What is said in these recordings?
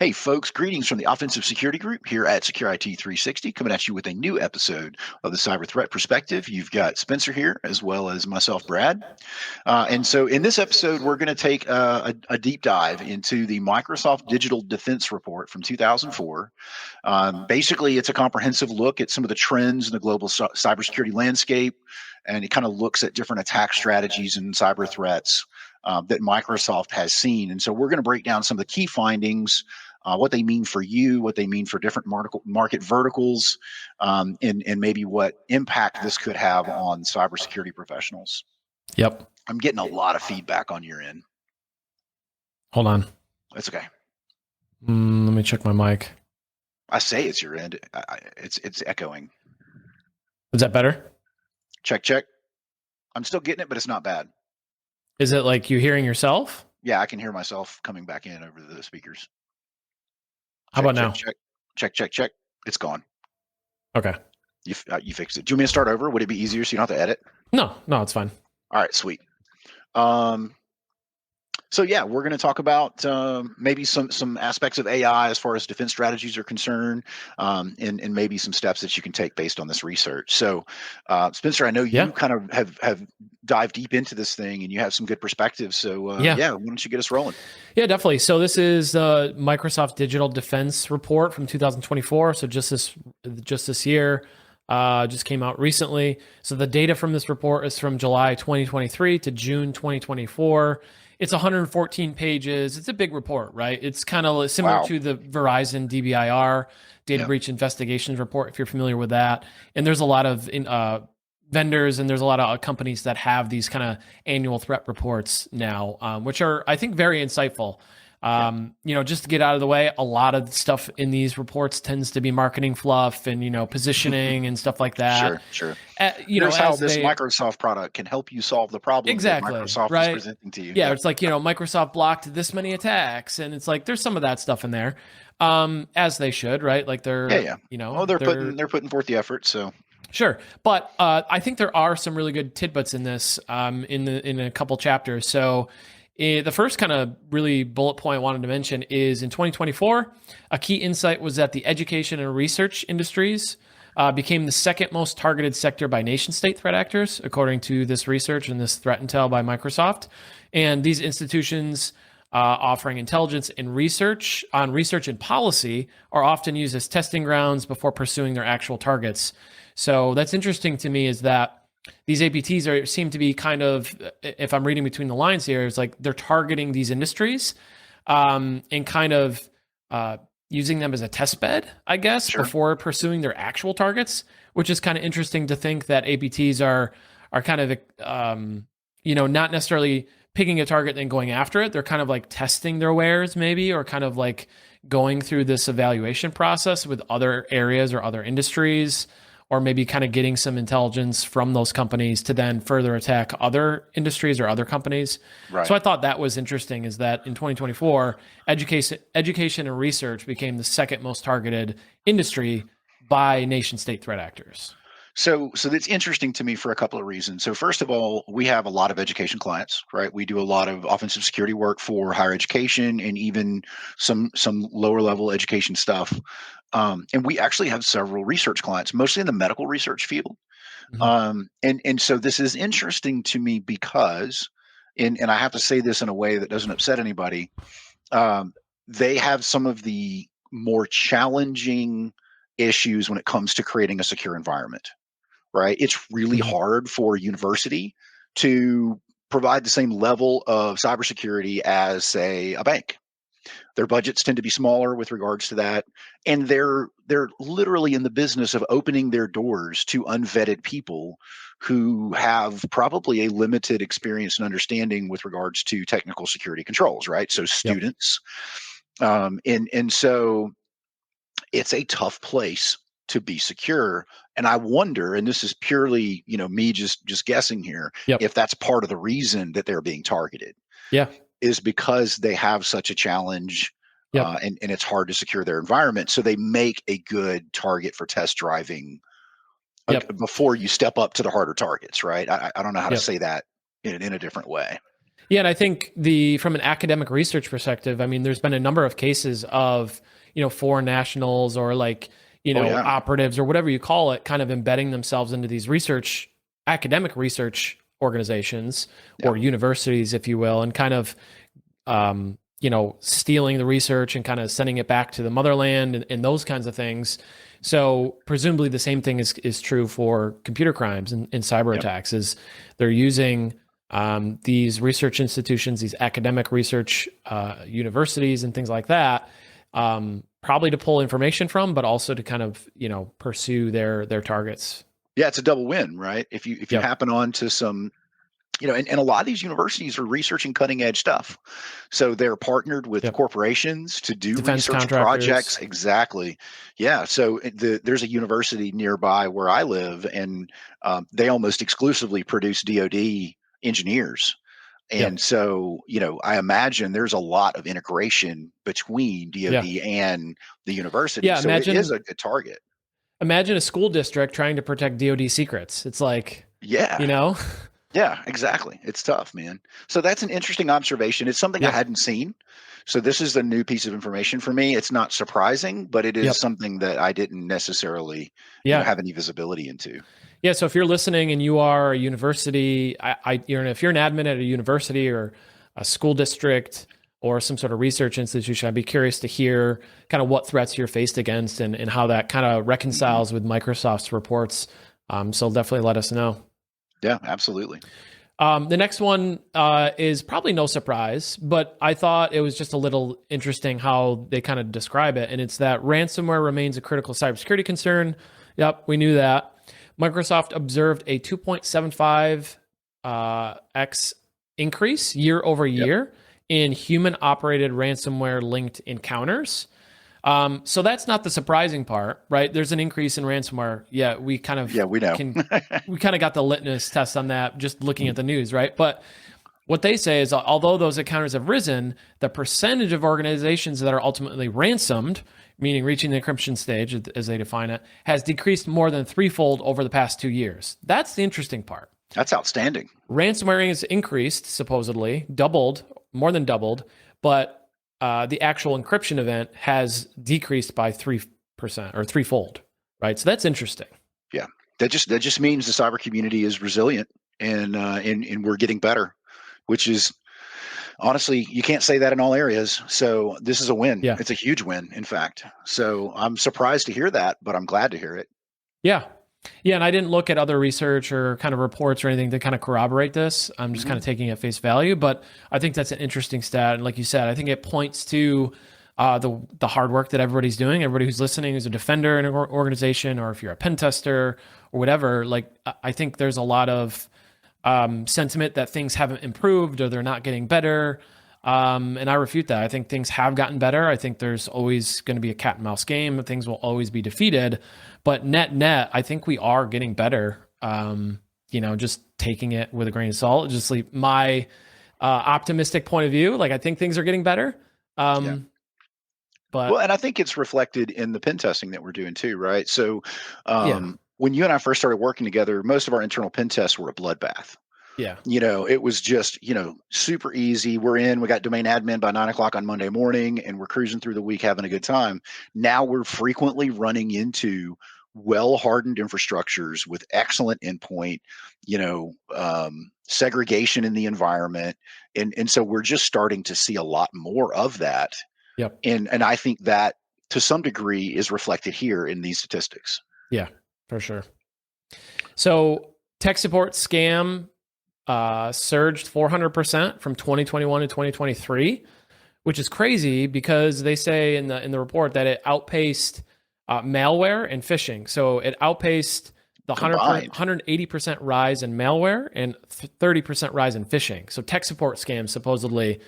Hey, folks, greetings from the Offensive Security Group here at Secure IT 360, coming at you with a new episode of the Cyber Threat Perspective. You've got Spencer here, as well as myself, Brad. And so in this episode, we're going to take a deep dive into the Microsoft Digital Defense Report from 2004. Basically, it's a comprehensive look at some of the trends in the global cybersecurity landscape, and it kind of looks at different attack strategies and cyber threats that Microsoft has seen. And so we're going to break down some of the key findings, what they mean for you, what they mean for different market verticals, and maybe what impact this could have on cybersecurity professionals. Yep. I'm getting a lot of feedback on your end. Hold on. That's okay. Let me check my mic. I say it's your end. It's echoing. Is that better? Check. I'm still getting it, but it's not bad. Is it like you hearing yourself? Yeah, I can hear myself coming back in over the speakers. How about now? Check. It's gone. Okay. You fixed it. Do you want me to start over? Would it be easier so you don't have to edit? No, it's fine. All right, sweet. So yeah, we're going to talk about maybe some aspects of AI as far as defense strategies are concerned, and maybe some steps that you can take based on this research. So, Spencer, I know you kind of have dived deep into this thing, and you have some good perspectives. So, why don't you get us rolling? Yeah, definitely. So this is the Microsoft Digital Defense Report from 2024. So just this year. Just came out recently. So the data from this report is from July 2023 to June 2024. It's 114 pages. It's a big report, right? It's kind of similar to the Verizon DBIR, Data Breach Investigations Report, if you're familiar with that. And there's a lot of vendors and there's a lot of companies that have these kind of annual threat reports now, which are, I think, very insightful. Just to get out of the way, a lot of stuff in these reports tends to be marketing fluff and, positioning and stuff like that. Sure. Here's how this Microsoft product can help you solve the problem that Microsoft is presenting to you. Yeah, it's like, Microsoft blocked this many attacks, and it's like, there's some of that stuff in there, as they should, right? Like they're, they're putting forth the effort, so. Sure. But I think there are some really good tidbits in this, in a couple chapters. So, the first kind of really bullet point I wanted to mention is in 2024, a key insight was that the education and research industries became the second most targeted sector by nation-state threat actors, according to this research and this threat intel by Microsoft. And these institutions offering intelligence and research and policy are often used as testing grounds before pursuing their actual targets. So that's interesting to me, is that these APTs seem to be kind of, if I'm reading between the lines here, it's like they're targeting these industries and kind of using them as a test bed, I guess, before pursuing their actual targets, which is kind of interesting to think that APTs are kind of, not necessarily picking a target and going after it. They're kind of like testing their wares maybe, or kind of like going through this evaluation process with other areas or other industries, or maybe kind of getting some intelligence from those companies to then further attack other industries or other companies. Right. So I thought that was interesting, is that in 2024, education and research became the second most targeted industry by nation-state threat actors. So that's interesting to me for a couple of reasons. So first of all, we have a lot of education clients, right? We do a lot of offensive security work for higher education and even some lower level education stuff. And we actually have several research clients, mostly in the medical research field. Mm-hmm. And so this is interesting to me because, and I have to say this in a way that doesn't upset anybody, they have some of the more challenging issues when it comes to creating a secure environment, right? It's really hard for a university to provide the same level of cybersecurity as, say, a bank. Their budgets tend to be smaller with regards to that, and they're literally in the business of opening their doors to unvetted people who have probably a limited experience and understanding with regards to technical security controls, right? So students, and so it's a tough place to be secure. And I wonder, and this is purely, me just guessing here, if that's part of the reason that they're being targeted. Yeah. Is because they have such a challenge and it's hard to secure their environment. So they make a good target for test driving before you step up to the harder targets, right? I don't know how to say that in a different way. Yeah, and I think from an academic research perspective, I mean, there's been a number of cases of, foreign nationals or like, Oh yeah. operatives or whatever you call it, kind of embedding themselves into these academic research organizations Yeah. or universities, if you will, and kind of, stealing the research and kind of sending it back to the motherland and those kinds of things. So presumably the same thing is true for computer crimes and cyber Yep. attacks. Is they're using these research institutions, these academic research universities, and things like that, probably to pull information from, but also to kind of pursue their targets. Yeah, it's a double win, right? If you Yep. happen on to some, and a lot of these universities are reaching cutting edge stuff. So they're partnered with Yep. corporations to do Defense research projects. contractors. Exactly. Yeah. So there's a university nearby where I live, and they almost exclusively produce DoD engineers. And Yep. so, I imagine there's a lot of integration between Yeah. DoD and the university. Yeah. So it is Imagine a target. imagine a school district trying to protect DoD secrets. It's like, Yeah. you know, Yeah, exactly. It's tough, man. So that's an interesting observation. It's something I yep. hadn't seen. So this is a new piece of information for me. It's not surprising, but it is Yep. something that I didn't necessarily, Yeah. have any visibility into. Yeah. So if you're listening and you are a university, if you're an admin at a university or a school district or some sort of research institution, I'd be curious to hear kind of what threats you're faced against and how that kind of Mhm. reconciles with Microsoft's reports. So definitely let us know. Yeah, absolutely. The next one is probably no surprise, but I thought it was just a little interesting how they kind of describe it. And it's that ransomware remains a critical cybersecurity concern. Yep, we knew that. Microsoft observed a 2.75 x increase year over Yep. year in human operated ransomware linked encounters. So that's not the surprising part, right? There's an increase in ransomware. Yeah, we kind of Yeah, we know. got the litmus test on that just looking at the news, right? But what they say is, although those encounters have risen, the percentage of organizations that are ultimately ransomed, meaning reaching the encryption stage as they define it, has decreased more than threefold over the past 2 years. That's the interesting part. That's outstanding. Ransomware has increased, supposedly, doubled, more than doubled, but the actual encryption event has decreased by 3% or threefold, right? So that's interesting. Yeah. That just means the cyber community is resilient, and we're getting better, which is honestly, you can't say that in all areas. So this is a win. Yeah. It's a huge win, in fact. So I'm surprised to hear that, but I'm glad to hear it. Yeah. Yeah. And I didn't look at other research or kind of reports or anything to kind of corroborate this. I'm just kind Mhm. of taking it at face value, but I think that's an interesting stat. And like you said, I think it points to the hard work that everybody's doing. Everybody who's listening who's a defender in an organization, or if you're a pen tester or whatever, like I think there's a lot of sentiment that things haven't improved or they're not getting better. And I refute that. I think things have gotten better. I think there's always going to be a cat and mouse game. Things will always be defeated. But net, I think we are getting better. Just taking it with a grain of salt. Just like my optimistic point of view. Like I think things are getting better. Yeah. Well, But and I think it's reflected in the pen testing that we're doing too, right? So, yeah, when you and I first started working together, most of our internal pen tests were a bloodbath. yeah, It was just, super easy. We got domain admin by 9 o'clock on Monday morning, and we're cruising through the week having a good time. Now we're frequently running into well hardened infrastructures with excellent endpoint, segregation in the environment. And so we're just starting to see a lot more of that. yep, And I think that to some degree is reflected here in these statistics. yeah, for sure. So tech support scam surged 400% from 2021 to 2023, which is crazy because they say in the report that it outpaced malware and phishing. So it outpaced the Combined. 180% rise in malware and 30% rise in phishing. So tech support scams supposedly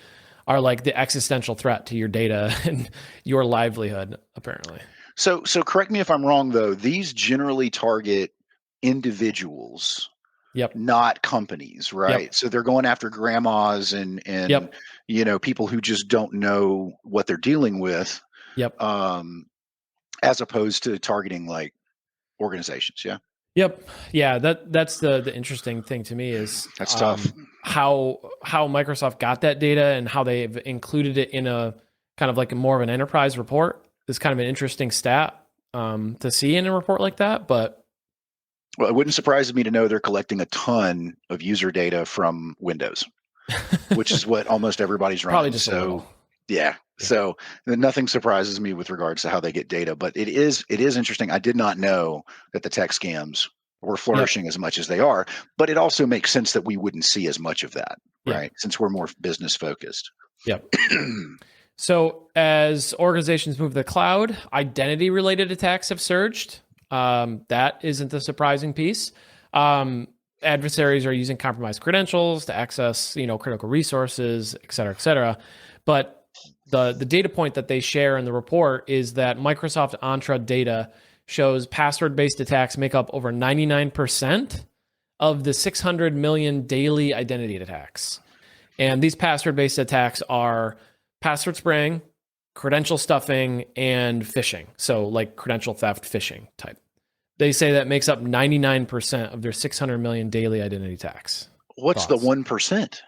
are like the existential threat to your data and your livelihood, apparently. So correct me if I'm wrong though. These generally target individuals, Yep. not companies, right? Yep. So they're going after grandmas and Yep. people who just don't know what they're dealing with, Yep. as opposed to targeting like organizations. Yeah, Yep. Yeah, that's the interesting thing to me is that's tough. how Microsoft got that data and how they've included it in a kind of like a more of an enterprise report is kind of an interesting stat to see in a report like that. But Well, it wouldn't surprise me to know they're collecting a ton of user data from Windows, which is what almost everybody's probably running. just a So, little. yeah. So nothing surprises me with regards to how they get data, but it is interesting. I did not know that the tech scams were Yep. flourishing as much as they are, but it also makes sense that we wouldn't see as much of that, Yeah. right? Since we're more business focused. Yep. So as organizations move to the cloud, identity related attacks have surged. That isn't the surprising piece. Adversaries are using compromised credentials to access, critical resources, et cetera, et cetera. But the data point that they share in the report is that Microsoft Entra data shows password-based attacks make up over 99% of the 600 million daily identity attacks. And these password-based attacks are password spraying, credential stuffing, and phishing. So like credential theft, phishing type. They say that makes up 99% of their 600 million daily identity attacks. What's the Thoughts? 1%?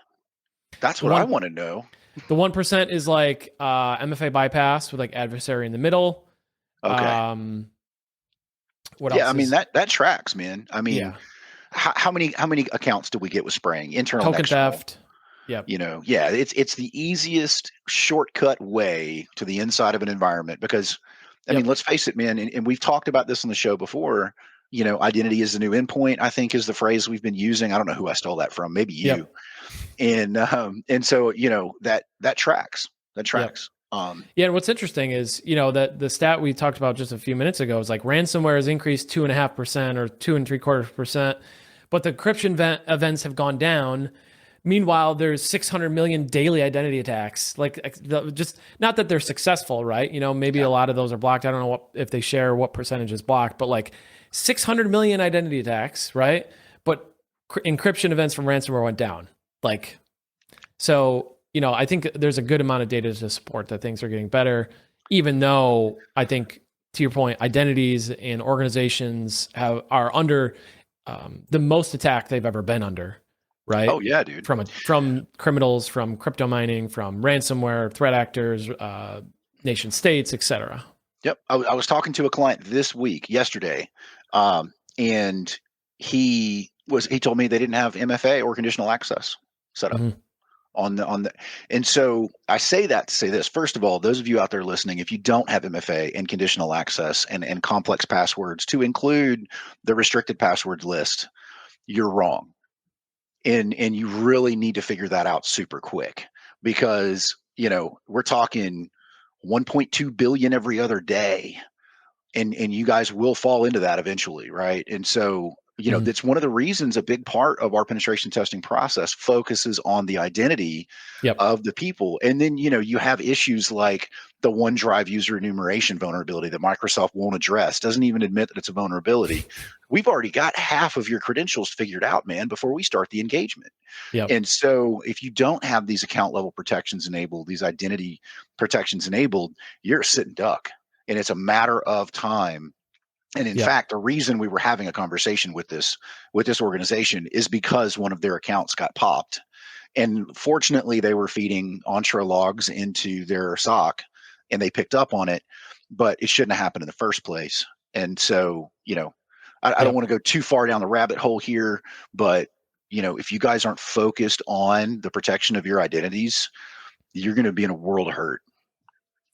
That's The what I one, want to know. the 1% is like MFA bypass with like adversary in the middle. Okay. Um, what Yeah, else I mean is? that tracks, man. I mean, Yeah, how many accounts do we get with spraying, internal and token external? theft. Yep. Yeah, it's the easiest shortcut way to the inside of an environment because, I mean, Yep. let's face it, man, and we've talked about this on the show before. Identity is the new endpoint, I think, is the phrase we've been using. I don't know who I stole that from, maybe you. Yep. And so that tracks. That Yep. tracks. Yeah, and what's interesting is, that the stat we talked about just a few minutes ago is like ransomware has increased 2.5% or 2.75%, but the encryption events have gone down. Meanwhile, there's 600 million daily identity attacks. Like, just not that they're successful, right? Maybe Yeah. a lot of those are blocked. I don't know if they share what percentage is blocked, but like 600 million identity attacks, right? But encryption events from ransomware went down. Like, so, I think there's a good amount of data to support that things are getting better, even though I think, to your point, identities and organizations are under the most attack they've ever been under, right? Oh yeah, dude. From criminals, from crypto mining, from ransomware, threat actors, nation states, etc. Yep. I was talking to a client yesterday, and he told me they didn't have MFA or conditional access set up Mm-hmm. on the and so I say that to say this. First of all, those of you out there listening, if you don't have MFA and conditional access and complex passwords to include the restricted password list, you're wrong. And you really need to figure that out super quick because, we're talking 1.2 billion every other day, and you guys will fall into that eventually, right? And so, Mm-hmm. that's one of the reasons a big part of our penetration testing process focuses on the identity Yep. of the people. And then, you have issues like the OneDrive user enumeration vulnerability that Microsoft won't address, doesn't even admit that it's a vulnerability. We've already got half of your credentials figured out, man, before we start the engagement. Yep. And so if you don't have these account level protections enabled, these identity protections enabled, you're a sitting duck. And it's a matter of time. And in Yep. fact, the reason we were having a conversation with this organization is because one of their accounts got popped. And fortunately, they were feeding Entra logs into their SOC and they picked up on it, but it shouldn't have happened in the first place. And so, I don't Yep. want to go too far down the rabbit hole here, but if you guys aren't focused on the protection of your identities, you're going to be in a world of hurt.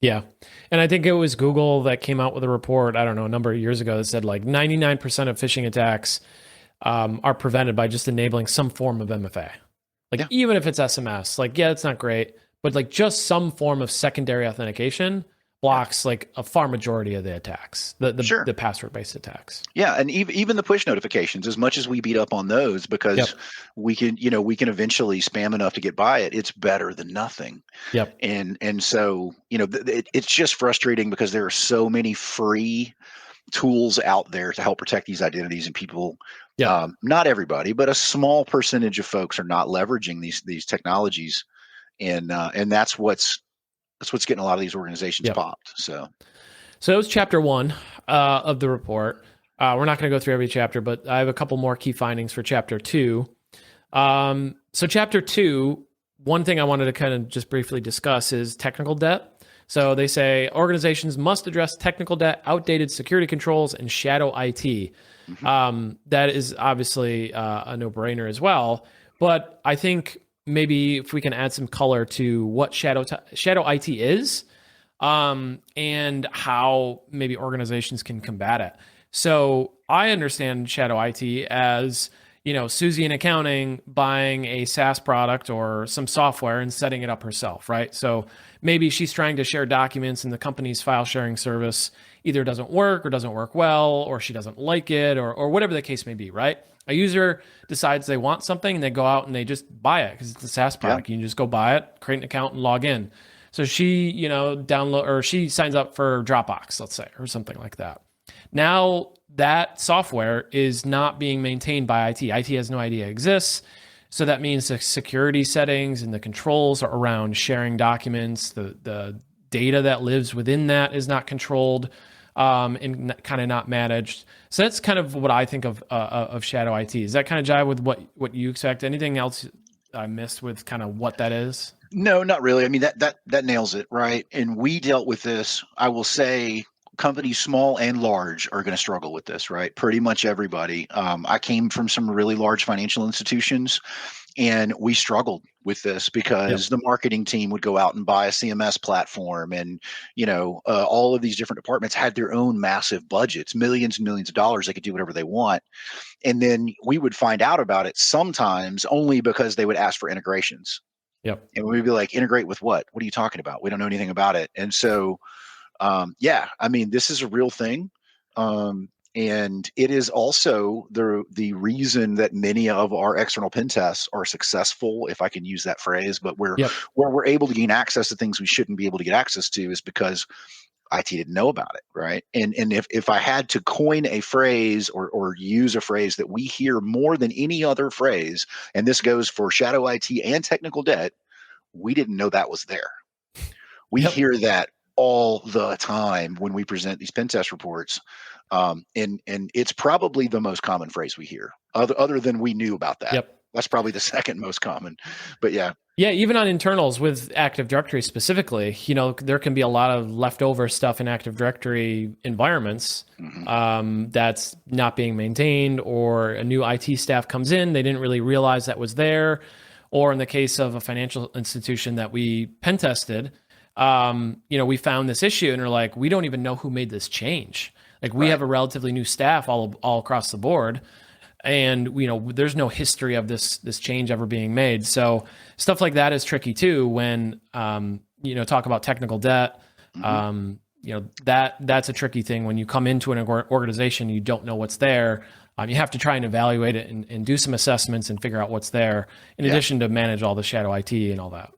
Yeah. And I think it was Google that came out with a report, I don't know, a number of years ago that said like 99% of phishing attacks are prevented by just enabling some form of MFA. Like, Yeah. even if it's SMS, like, yeah, it's not great, but like just some form of secondary authentication blocks like a far majority of the attacks, Sure. the password based attacks. Yeah, and even the push notifications, as much as we beat up on those because Yep. we can eventually spam enough to get by it, it's better than nothing. Yep. And so, it's just frustrating because there are so many free tools out there to help protect these identities, and people, Yep. not everybody, but a small percentage of folks are not leveraging these technologies, and that's what's getting a lot of these organizations Yep. popped. So that was chapter 1 of the report. We're not going to go through every chapter, but I have a couple more key findings for chapter 2. So chapter 2, one thing I wanted to kind of just briefly discuss is technical debt. So they say organizations must address technical debt, outdated security controls, and shadow IT. Hmm. That is obviously a no-brainer as well. But I think maybe if we can add some color to what shadow IT is, and how maybe organizations can combat it. So I understand shadow IT as, Susie in accounting buying a SaaS product or some software and setting it up herself, right? So maybe she's trying to share documents and the company's file sharing service either doesn't work or doesn't work well, or she doesn't like it, or whatever the case may be, right? A user decides they want something and they go out and they just buy it because it's a SaaS Yeah. product. You can just go buy it, create an account, and log in. So she, download, or she signs up for Dropbox, let's say, or something like that. Now that software is not being maintained by IT. IT has no idea it exists. So that means the security settings and the controls around sharing documents, the data that lives within that is not controlled, and kind of not managed. So that's kind of what I think of shadow IT. Does that kind of jive with what you expect? Anything else I missed with kind of what that is? No, not really. I mean, that nails it, right? And we dealt with this. I will say companies small and large are going to struggle with this, right? Pretty much everybody. I came from some really large financial institutions, and we struggled with this because Yep. the marketing team would go out and buy a CMS platform, and all of these different departments had their own massive budgets, millions and millions of dollars. They could do whatever they want, and then we would find out about it sometimes only because they would ask for integrations. Yep. And we'd be like, integrate with what? What are you talking about? We don't know anything about it. And so, yeah, I mean, this is a real thing. And it is also the reason that many of our external pen tests are successful, if I can use that phrase, but Yep. where we're able to gain access to things we shouldn't be able to get access to is because IT didn't know about it, right? And if I had to coin a phrase or use a phrase that we hear more than any other phrase, and this goes for shadow IT and technical debt, we didn't know that was there. We Yep. hear that all the time when we present these pen test reports, and it's probably the most common phrase we hear, other than we knew about that. Yep. That's probably the second most common. But yeah. Yeah, even on internals with Active Directory specifically, there can be a lot of leftover stuff in Active Directory environments, that's not being maintained, or a new IT staff comes in, they didn't really realize that was there. Or in the case of a financial institution that we pen tested, we found this issue and are like, we don't even know who made this change. Like we Right. have a relatively new staff all across the board, and there's no history of this change ever being made. So stuff like that is tricky too when talk about technical debt. That's a tricky thing when you come into an organization, you don't know what's there. You have to try and evaluate it and do some assessments and figure out what's there, in addition to manage all the shadow IT and all that.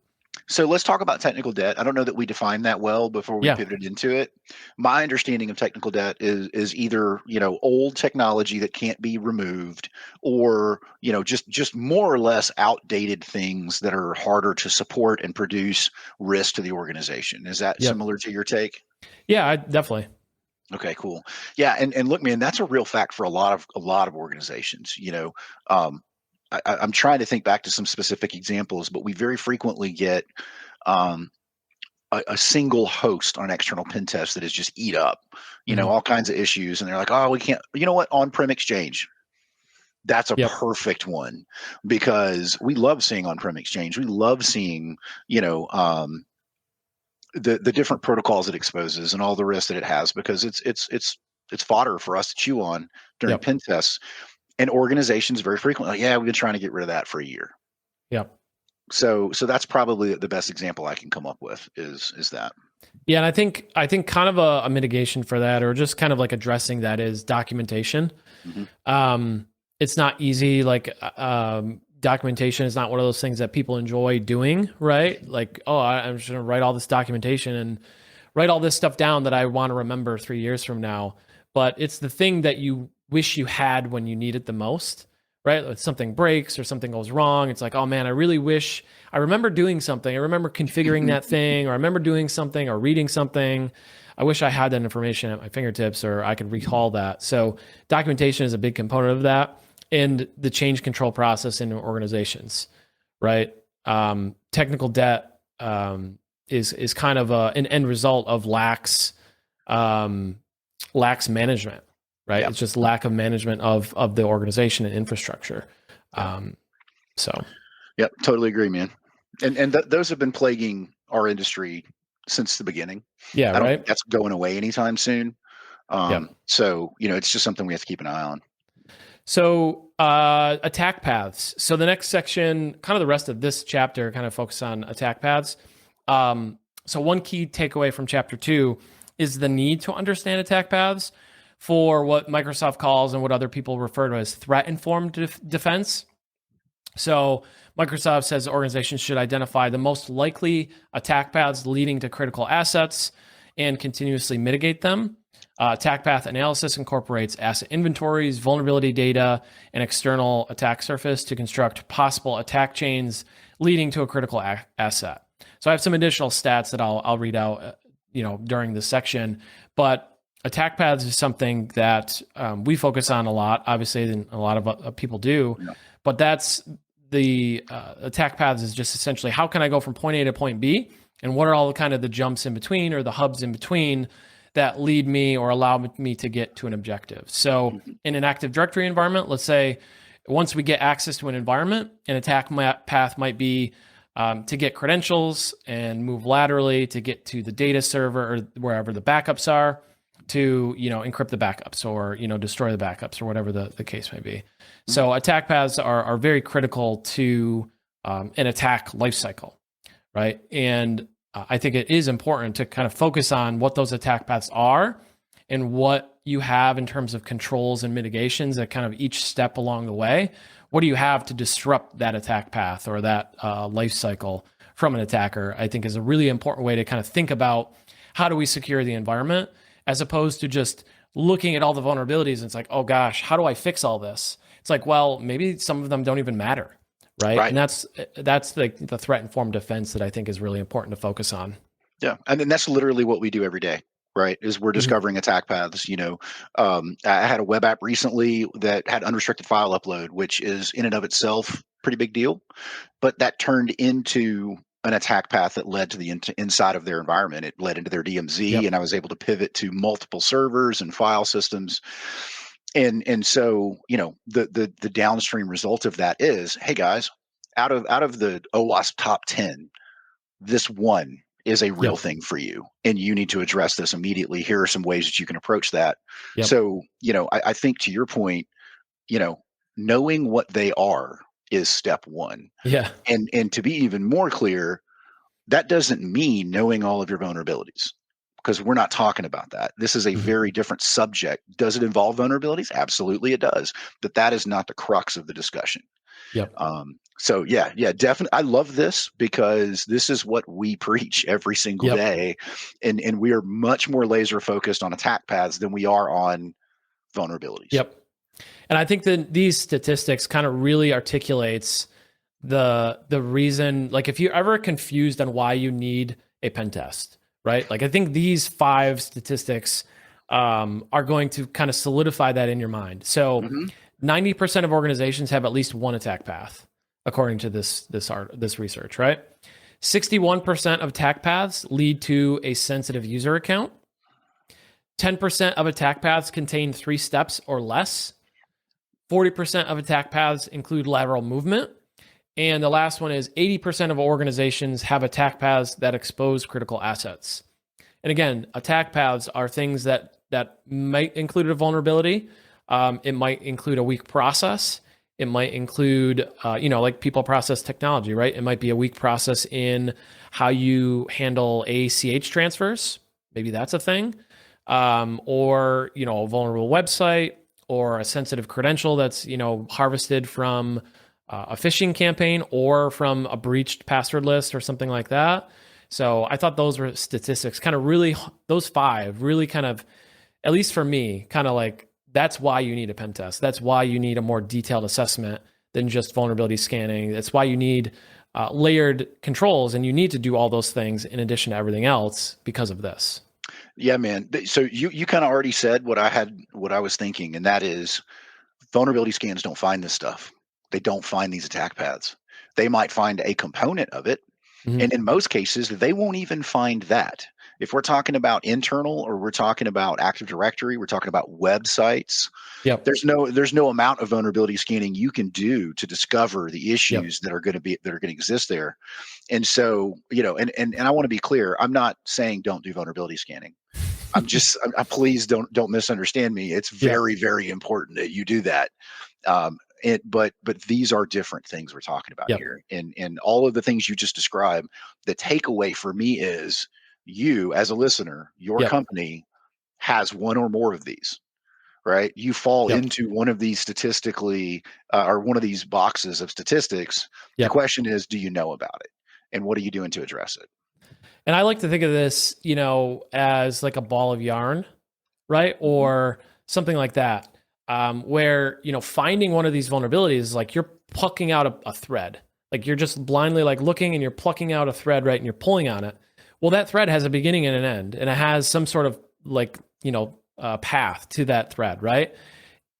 So let's talk about technical debt. I don't know that we defined that well before we Yeah. pivoted into it. My understanding of technical debt is either old technology that can't be removed, or just more or less outdated things that are harder to support and produce risk to the organization. Is that Yep. similar to your take? Yeah, definitely. Okay, cool. Yeah, and look, man, that's a real fact for a lot of organizations. I'm trying to think back to some specific examples, but we very frequently get um, a single host on an external pen test that is just eat up, Mhm. all kinds of issues, and they're like, oh, we can't. You know what? On-prem exchange. That's a Yep. perfect one, because we love seeing on-prem exchange. We love seeing, the different protocols it exposes and all the risk that it has, because it's fodder for us to chew on during Yep. pen tests. And organizations very frequently, like, yeah, we've been trying to get rid of that for a year. Yep. So that's probably the best example I can come up with is that. Yeah, and I think kind of a mitigation for that, or just kind of like addressing that, is documentation. Hmm. It's not easy. Like documentation is not one of those things that people enjoy doing, right? Like, oh, I'm just gonna write all this documentation and write all this stuff down that I want to remember 3 years from now. But it's the thing that you wish you had when you need it the most, right? If something breaks or something goes wrong, it's like, oh man, I really wish I remember doing something. I remember configuring that thing, or I remember doing something or reading something. I wish I had that information at my fingertips, or I could recall that. So documentation is a big component of that. and the change control process in organizations, right? Technical debt is kind of an end result of lacks management, right? Yeah. It's just lack of management of the organization and infrastructure. Yeah. So Yeah, totally agree, man. And those have been plaguing our industry since the beginning. yeah, I don't think right. that's going away anytime soon. Yep. So it's just something we have to keep an eye on. So attack paths. So the next section, kind of the rest of this chapter, kind of focus on attack paths. So one key takeaway from chapter 2 is the need to understand attack paths for what Microsoft calls and what other people refer to as threat-informed defense. So Microsoft says organizations should identify the most likely attack paths leading to critical assets and continuously mitigate them. Attack path analysis incorporates asset inventories, vulnerability data, and external attack surface to construct possible attack chains leading to a critical asset. So I have some additional stats that I'll read out, during this section. But attack paths is something that we focus on a lot, obviously, and a lot of people do. Yeah. But that's the attack paths is just essentially how can I go from point A to point B, and what are all the kind of the jumps in between or the hubs in between that lead me or allow me to get to an objective. So in an Active Directory environment, let's say once we get access to an environment, an attack path might be to get credentials and move laterally to get to the data server or wherever the backups are, to encrypt the backups or destroy the backups or whatever the case may be. So attack paths are very critical to an attack lifecycle, right? And I think it is important to kind of focus on what those attack paths are and what you have in terms of controls and mitigations at kind of each step along the way. What do you have to disrupt that attack path or that life cycle from an attacker? I think is a really important way to kind of think about how do we secure the environment, as opposed to just looking at all the vulnerabilities and it's like, oh gosh, how do I fix all this? It's like, well, maybe some of them don't even matter. Right. And that's the threat-informed defense that I think is really important to focus on. Yeah. And then that's literally what we do every day, right? Is we're discovering attack paths. I had a web app recently that had unrestricted file upload, which is in and of itself pretty big deal. But that turned into an attack path that led to the inside of their environment. It led into their DMZ, and I was able to pivot to multiple servers and file systems. And so, the downstream result of that is, hey guys, out of the OWASP top 10, this one is a real thing for you, and you need to address this immediately. Here are some ways that you can approach that. So, I think to your point, knowing what they are is step one. Yeah. And to be even more clear, that doesn't mean knowing all of your vulnerabilities, because we're not talking about that. This is a very different subject. Does it involve vulnerabilities? Absolutely it does. But that is not the crux of the discussion. So yeah, definitely. I love this because this is what we preach every single day. And we are much more laser focused on attack paths than we are on vulnerabilities. And I think that these statistics kind of really articulates the reason, like if you're ever confused on why you need a pen test, right? Like I think these 5 statistics are going to kind of solidify that in your mind. So 90% of organizations have at least one attack path, according to this research, right? 61% of attack paths lead to a sensitive user account. 10% of attack paths contain 3 steps or less. 40% of attack paths include lateral movement. And the last one is 80% of organizations have attack paths that expose critical assets. And again, attack paths are things that might include a vulnerability. It might include a weak process. It might include, like people process technology, right? It might be a weak process in how you handle ACH transfers. Maybe that's a thing. Or, a vulnerable website or a sensitive credential that's, harvested from a phishing campaign or from a breached password list or something like that. So I thought those were statistics kind of really, those 5 really kind of, at least for me, kind of like, that's why you need a pen test. That's why you need a more detailed assessment than just vulnerability scanning. That's why you need layered controls, and you need to do all those things in addition to everything else because of this. Yeah, man. So you kind of already said what I was thinking, and that is Vulnerability scans don't find this stuff. They don't find these attack paths. They might find a component of it, Mhm. and in most cases, they won't even find that. If we're talking about internal or we're talking about Active Directory, we're talking about websites, Yep. there's no amount of vulnerability scanning you can do to discover the Yep. issues that are going to exist there. And so, and I want to be clear, I'm not saying don't do vulnerability scanning. I'm just please don't misunderstand me. It's Yep. very, very important that you do that. But these are different things we're talking about Yep. here, and all of the things you just described. The takeaway for me is you, as a listener, your Yep. company has one or more of these, right? You fall Yep. into one of these statistically, or one of these boxes of statistics. The Yep. question is, do you know about it, and what are you doing to address it? And I like to think of this, as like a ball of yarn, right? Mhm. Or something like that, where, finding one of these vulnerabilities is like you're plucking out a thread. Like you're just blindly like looking and you're plucking out a thread, right? And you're pulling on it. Well, that thread has a beginning and an end, and it has some sort of like, path to that thread, right?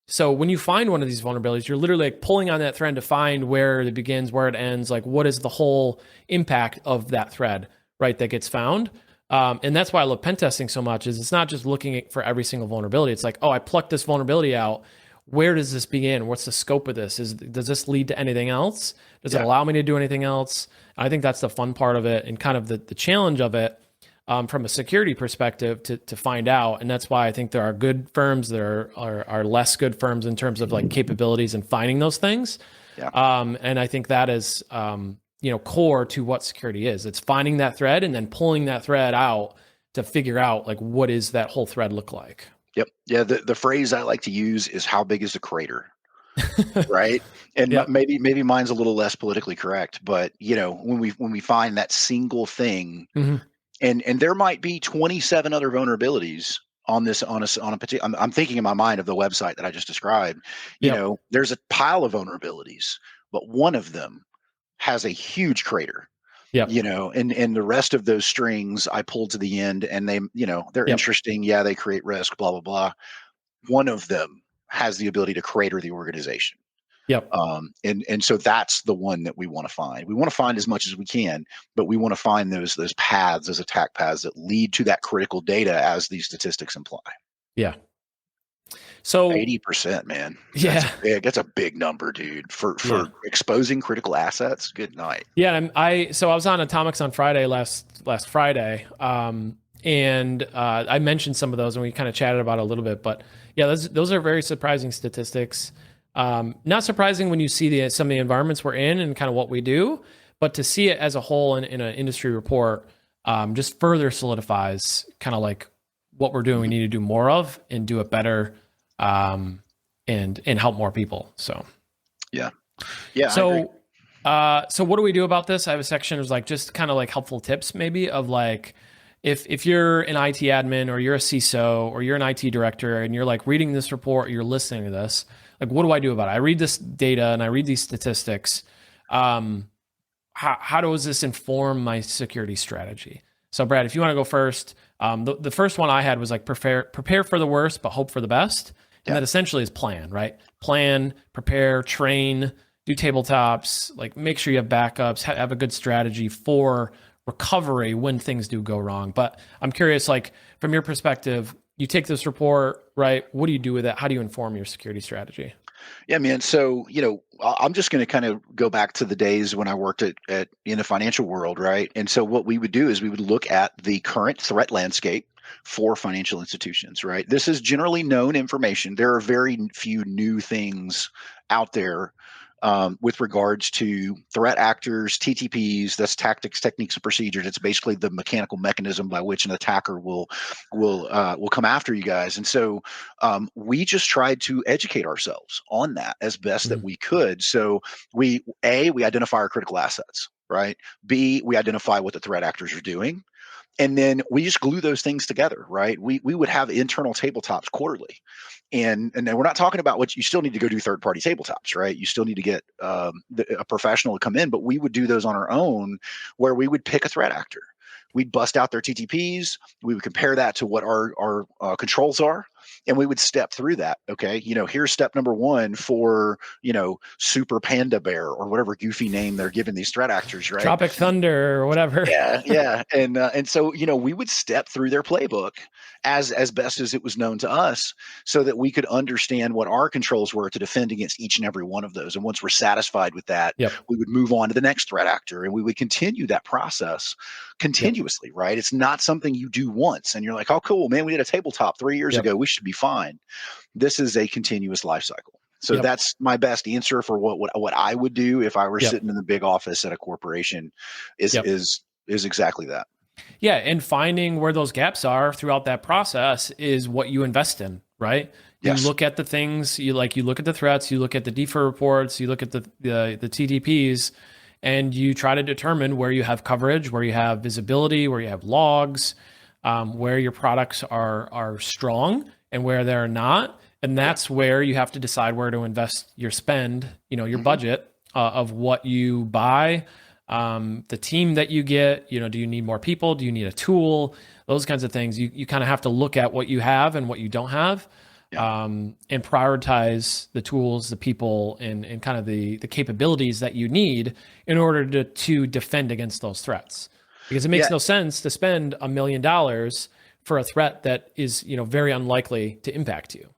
So when you find one of these vulnerabilities, you're literally like pulling on that thread to find where it begins, where it ends, like what is the whole impact of that thread, right? That gets found. And that's why I love pen testing so much. Is it's not just looking for every single vulnerability. It's like, oh, I plucked this vulnerability out. Where does this begin? What's the scope of this? Does this lead to anything else? Does it Yeah. allow me to do anything else? I think that's the fun part of it, and kind of the challenge of it, from a security perspective, to find out. And that's why I think there are good firms, there are less good firms in terms of like capabilities and finding those things. Yeah. And I think that is, core to what security is. It's finding that thread and then pulling that thread out to figure out like what is that whole thread look like. Yep. Yeah. The phrase I like to use is how big is the crater, right? And Yep. maybe mine's a little less politically correct, but when we find that single thing, Hmm. and there might be 27 other vulnerabilities on this on a particular. I'm thinking in my mind of the website that I just described. Yep. There's a pile of vulnerabilities, but one of them has a huge crater. Yep. And the rest of those strings I pulled to the end, and they're Yep. interesting. Yeah, they create risk. Blah blah blah. One of them has the ability to crater the organization. Yep. And so that's the one that we want to find. We want to find as much as we can, but we want to find those paths, those attack paths that lead to that critical data, as these statistics imply. Yeah. So 80%, man. That's yeah. that's a big number, dude. For Yeah. exposing critical assets. Good night. Yeah, so I was on Atomics on Friday last Friday, and I mentioned some of those, and we kind of chatted about it a little bit. But yeah, those are very surprising statistics. Not surprising when you see some of the environments we're in and kind of what we do, but to see it as a whole in an industry report, just further solidifies kind of like what we're doing. We Mhm. need to do more of and do it better, and help more people. So. Yeah. Yeah, I agree. So what do we do about this? I have a section of like just kind of like helpful tips, maybe, of like if you're an IT admin or you're a CISO or you're an IT director and you're like reading this report, or you're listening to this, like what do I do about it? I read this data and I read these statistics. How does this inform my security strategy? So Brad, if you want to go first, the first one I had was like prepare for the worst, but hope for the best. And Yeah. that essentially is plan, right? Plan, prepare, train, do tabletops, like make sure you have backups, have a good strategy for recovery when things do go wrong. But I'm curious, like from your perspective, you take this report, right? What do you do with it? How do you inform your security strategy? Yeah, man. So, I'm just going to kind of go back to the days when I worked at in the financial world, right? And so, what we would do is we would look at the current threat landscape for financial institutions, right? This is generally known information. There are very few new things out there, with regards to threat actors, TTPs. That's tactics, techniques, and procedures. It's basically the mechanical mechanism by which an attacker will come after you guys. And so, we just tried to educate ourselves on that as best that Mhm. we could. So we identify our critical assets, right? B, we identify what the threat actors are doing, and then we just glue those things together, right? We would have internal tabletops quarterly, and then we're not talking about what you still need to go do third party tabletops, right? You still need to get a professional to come in, but we would do those on our own, where we would pick a threat actor. We'd bust out their TTPs. We would compare that to what our controls are, and we would step through that. Okay, here's step number one for Super Panda Bear or whatever goofy name they're giving these threat actors, right? Tropic Thunder or whatever. Yeah, and so we would step through their playbook as best as it was known to us, so that we could understand what our controls were to defend against each and every one of those. And once we're satisfied with that, Yep. we would move on to the next threat actor, and we would continue that process Yep. continuously. Right? It's not something you do once and you're like, oh, cool, man, we did a tabletop 3 years Yep. ago. We should be fine. This is a continuous life cycle. So Yep. that's my best answer for what I would do if I were Yep. sitting in the big office at a corporation. Is Yep. is exactly that. Yeah, and finding where those gaps are throughout that process is what you invest in, right? You Yes. look at the things you look at the threats, you look at the defer reports, you look at the TDPs, and you try to determine where you have coverage, where you have visibility, where you have logs, where your products are strong and where they're not. And that's where you have to decide where to invest your spend, your budget of what you buy, the team that you get. Do you need more people? Do you need a tool? Those kinds of things. You kind of have to look at what you have and what you don't have, and prioritize the tools, the people, and kind of the capabilities that you need in order to defend against those threats. Because it makes no sense to spend $1 million for a threat that is very unlikely to impact you.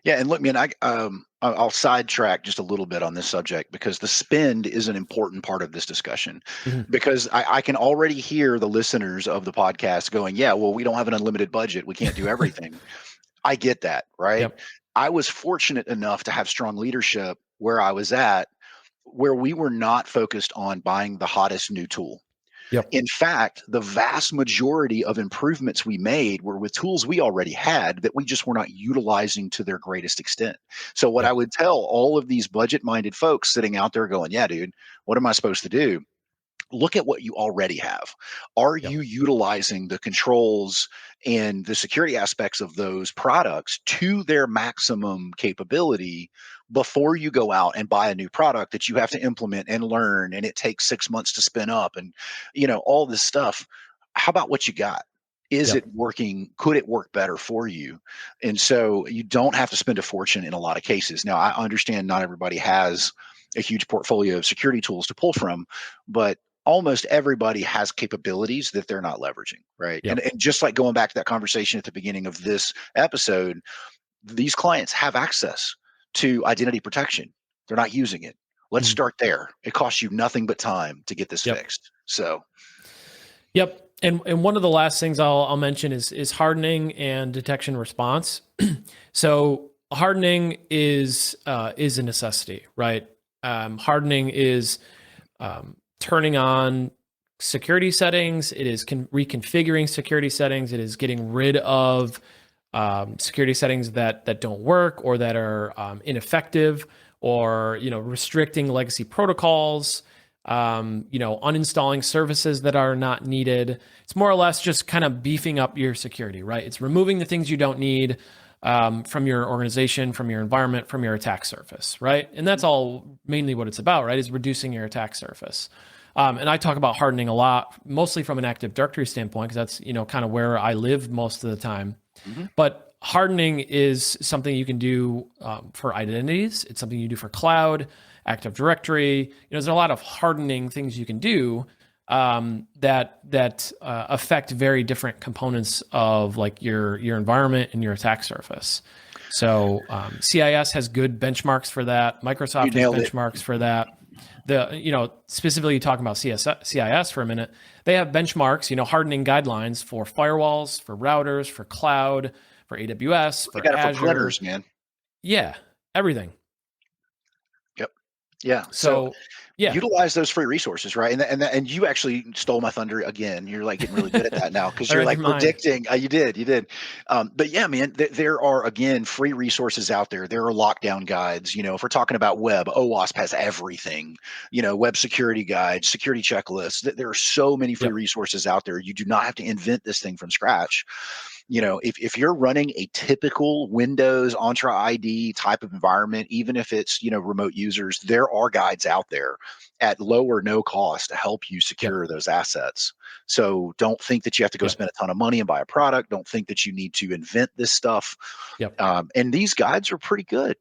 Yeah, and look, man, I'll sidetrack just a little bit on this subject because the spend is an important part of this discussion. Mhm. Because I can already hear the listeners of the podcast going, "Yeah, well, we don't have an unlimited budget. We can't do everything." I get that, right? Yep. I was fortunate enough to have strong leadership where I was at, where we were not focused on buying the hottest new tool. Yep. In fact, the vast majority of improvements we made were with tools we already had that we just were not utilizing to their greatest extent. So, what I Yep. would tell all of these budget minded folks sitting out there going, yeah, dude, what am I supposed to do? Look at what you already have. Are Yep. you utilizing the controls and the security aspects of those products to their maximum capability before you go out and buy a new product that you have to implement and learn and it takes 6 months to spin up and all this stuff? How about what you got? Is it Yep. working? Could it work better for you? And so you don't have to spend a fortune in a lot of cases. Now, I understand not everybody has a huge portfolio of security tools to pull from, but almost everybody has capabilities that they're not leveraging, right? And, Yep. and just like going back to that conversation at the beginning of this episode, these clients have access to identity protection. They're not using it. Let's Mhm. start there. It costs you nothing but time to get this Yep. fixed. So, Yep. And one of the last things I'll mention is hardening and detection response. So hardening is a necessity, right? Hardening is turning on security settings. It is reconfiguring security settings. It is getting rid of security settings that don't work or that are ineffective, or restricting legacy protocols. Uninstalling services that are not needed. It's more or less just kind of beefing up your security, right? It's removing the things you don't need from your organization, from your environment, from your attack surface, right? And that's all mainly what it's about, right? Is reducing your attack surface. And I talk about hardening a lot, mostly from an Active Directory standpoint, because that's kind of where I live most of the time. But hardening is something you can do for identities. It's something you do for cloud, Active Directory. There's a lot of hardening things you can do that affect very different components of like your environment and your attack surface. So CIS has good benchmarks for that. Microsoft has benchmarks for that. Specifically talking about CIS for a minute, they have benchmarks, hardening guidelines for firewalls, for routers, for cloud, for AWS, for they got it Azure. for printers, man. Yeah, everything. Yep. Yeah. So utilize those free resources, right? And you actually stole my thunder again. You're like getting really good at that now because I you're read like your mind. predicting. You did. But yeah, man, there are again free resources out there. There are lockdown guides. If we're talking about web, OWASP has everything. Web security guides, security checklists. There are so many free Yep. resources out there. You do not have to invent this thing from scratch. if you're running a typical Windows Entra ID type of environment, even if it's, remote users, there are guides out there at low or no cost to help you Yep. secure those assets. So don't think that you have to go Yep. spend a ton of money and buy a product. Don't think that you need to invent this stuff. Yep. And these guides are pretty good.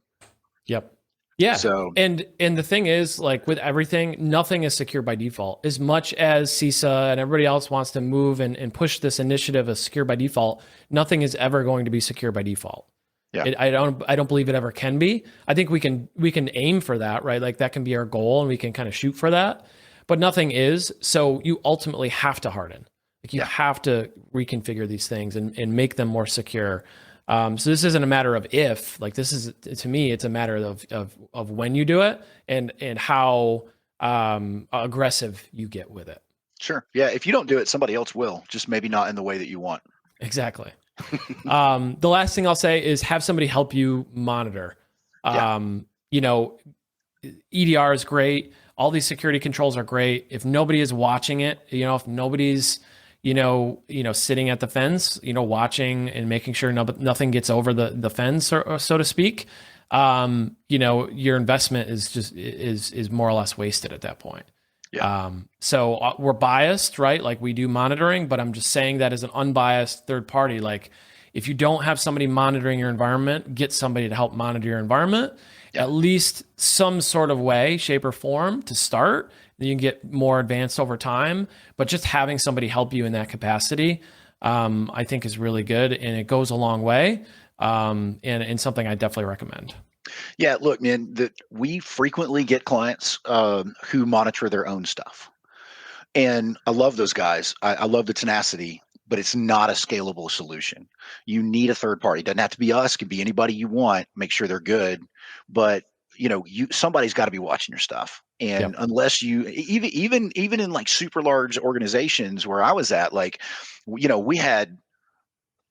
Yep. Yeah. So And the thing is, like with everything, nothing is secure by default. As much as CISA and everybody else wants to move and push this initiative of secure by default, nothing is ever going to be secure by default. yeah, I don't believe it ever can be. I think we can aim for that, right? Like that can be our goal and we can kind of shoot for that. But nothing is. So you ultimately have to harden. Like you yeah, have to reconfigure these things and make them more secure. So this isn't a matter of if, like this is, to me, it's a matter of when you do it and how aggressive you get with it. sure. Yeah, if you don't do it, somebody else will, just maybe not in the way that you want. Exactly. The last thing I'll say is have somebody help you monitor. Yeah. EDR is great. All these security controls are great. If nobody is watching it, if nobody's, sitting at the fence, watching and making sure nothing gets over the fence, or so to speak, your investment is more or less wasted at that point. Yeah. So we're biased, right? Like we do monitoring, but I'm just saying that as an unbiased third party. Like if you don't have somebody monitoring your environment, get somebody to help monitor your environment, Yeah. at least some sort of way, shape or form to start. Then you can get more advanced over time. But just having somebody help you in that capacity, I think is really good, and it goes a long way. And something I definitely recommend. Yeah, look, man, that we frequently get clients who monitor their own stuff. And I love those guys. I love the tenacity, but it's not a scalable solution. You need a third party. It doesn't have to be us, it could be anybody you want. Make sure they're good. But somebody's got to be watching your stuff. And Yep. unless you even in like super large organizations where I was at, like, we had,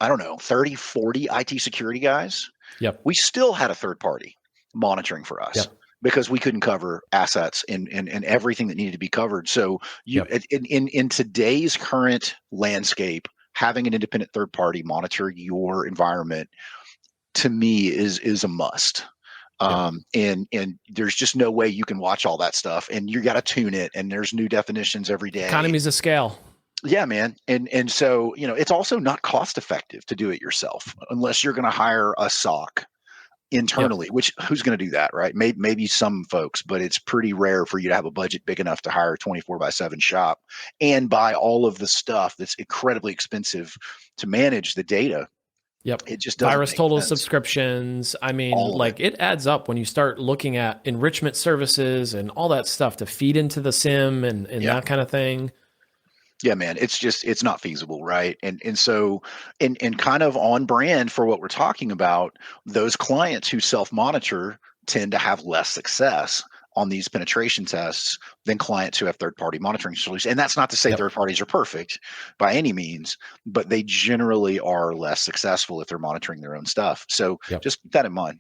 I don't know, 30, 40 IT security guys. Yep. We still had a third party monitoring for us Yep. because we couldn't cover assets and everything that needed to be covered. So Yep. in today's current landscape, having an independent third party monitor your environment, to me, is a must. Yep. And there's just no way you can watch all that stuff, and you got to tune it, and there's new definitions every day. Economies of scale. Yeah, man. And so, it's also not cost effective to do it yourself unless you're going to hire a SOC Yep. internally, which who's going to do that, right? Maybe some folks, but it's pretty rare for you to have a budget big enough to hire a 24/7 shop and buy all of the stuff that's incredibly expensive to manage the data. Yep. It just doesn't Virus make total sense. subscriptions. I mean, All of it. like it adds up when you start looking at enrichment services and all that stuff to feed into the SIM and Yeah. that kind of thing. Yeah, man, it's not feasible, right? And so and kind of on brand for what we're talking about, those clients who self-monitor tend to have less success on these penetration tests than clients who have third-party monitoring solutions. And that's not to say Yep. third parties are perfect by any means, but they generally are less successful if they're monitoring their own stuff. So Yep. just keep that in mind.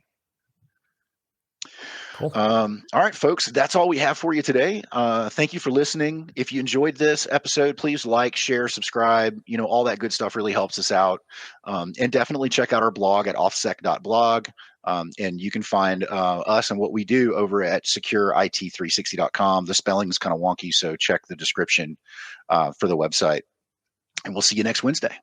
Cool. All right, folks, that's all we have for you today. Thank you for listening. If you enjoyed this episode, please like, share, subscribe. All that good stuff really helps us out. And definitely check out our blog at offsec.blog. And you can find us and what we do over at securit360.com. The spelling is kind of wonky, so check the description for the website. And we'll see you next Wednesday.